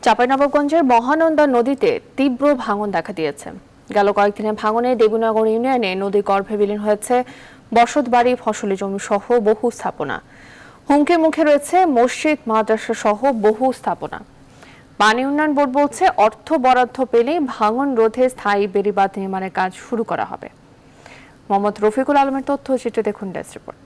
চাঁপাইনবাবগঞ্জের মহানন্দা নদীতে তীব্র ভাঙন দেখা দিয়েছে। গেল কয়েকদিনে ভাঙনে দেবীনগর ইউনিয়নে নদীর গর্ভে বিলীন হয়েছে বসতবাড়ি, ফসলি জমি সহ বহু স্থাপনা। হুমকির মুখে রয়েছে মসজিদ, মাদ্রাসা সহ বহু স্থাপনা। পানি উন্নয়ন বোর্ড বলছে, অর্থ বরাদ্দ পেলেই ভাঙন রোধে স্থায়ী বেড়িবাঁধ নির্মাণের কাজ শুরু করা হবে। মোহাম্মদ রফিকুল আলমের তথ্যচিত্রে দেখুন ডেস্ক রিপোর্ট।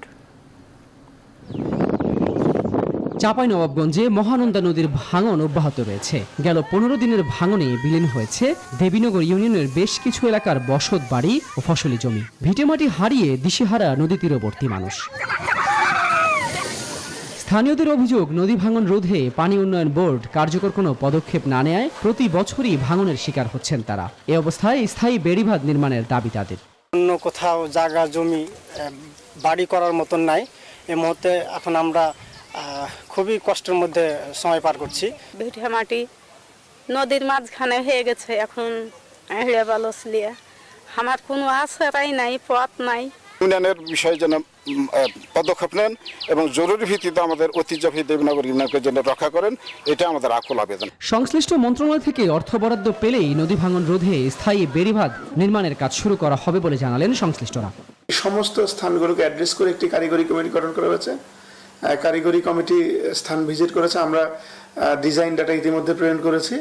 চাঁপাইনবাবগঞ্জে মহানন্দা নদীর ভাঙন অব্যাহত রয়েছে। গেল 15 দিনের ভাঙনে বিলীন হয়েছে দেবীনগর ইউনিয়নের বেশ কিছু এলাকার বসত বাড়ি ও ফসলি জমি। ভিটেমাটি হারিয়ে দিশেহারা নদী তীরবর্তী মানুষ। স্থানীয়দের অভিযোগ, নদী ভাঙন রোধে পানি উন্নয়ন বোর্ড কার্যকর কোনো পদক্ষেপ না নেয় প্রতি বছরই ভাঙনের শিকার হচ্ছেন তারা। এ অবস্থায় স্থায়ী বেড়িবাঁধ নির্মাণের দাবি তাদের। অন্য কোথাও জায়গা জমি বাড়ি করার মতন নাই। এই মুহূর্তে এখন আমরা খুবই কষ্টের মধ্যে সময় পার করছি। ভিটে মাটি নদীর মাঝখানে হয়ে গেছে, এখন আমার কোনো আশ্রয় নাই, পথ নাই। ইউনিয়নের বিষয়ে যেন পদক্ষেপ নেন এবং জরুরি ভিত্তিতে আমাদের ঐতিহ্যবাহী দেবীনগর ইউনিয়নকে যেন রক্ষা করেন, এটা আমাদের আকুল আবেদন। সংশ্লিষ্ট মন্ত্রণালয় থেকে অর্থ বরাদ্দ পেলেই নদী ভাঙন রোধে স্থায়ী বেড়িবাঁধ নির্মাণের কাজ শুরু করা হবে বলে জানালেন সংশ্লিষ্টরা। সমস্ত স্থানগুলোকে অ্যাড্রেস করে একটি কারিগরি কমিটি গঠন করা হয়েছে। কারিগরি কমিটি স্থান ভিজিট করেছে। আমরা ডিজাইন ডাটা ইতিমধ্যে প্রেরণ করেছি।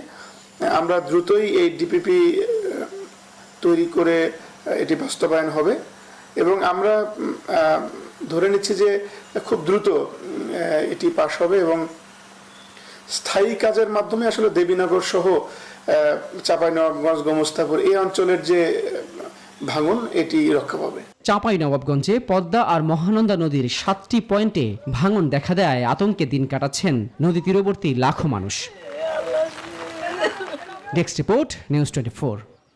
আমরা দ্রুতই এই ডিপিপি তৈরি করে এটি বাস্তবায়ন হবে এবং আমরা ধরে নিচ্ছি যে খুব দ্রুত এটি পাশ হবে এবং স্থায়ী কাজের মাধ্যমে আসলে দেবীনগর সহ চাঁপাইনবাবগঞ্জ, গোমস্তাপুর এই অঞ্চলের যে ভাঙন এটি রক্ষা পাবে। চাঁপাইনবাবগঞ্জে পদ্মা আর মহানন্দা নদীর 7টি পয়েন্টে ভাঙন দেখা দেয় আতঙ্কে দিন কাটাচ্ছেন নদী তীরবর্তী লাখো মানুষ। Desk report, news 24।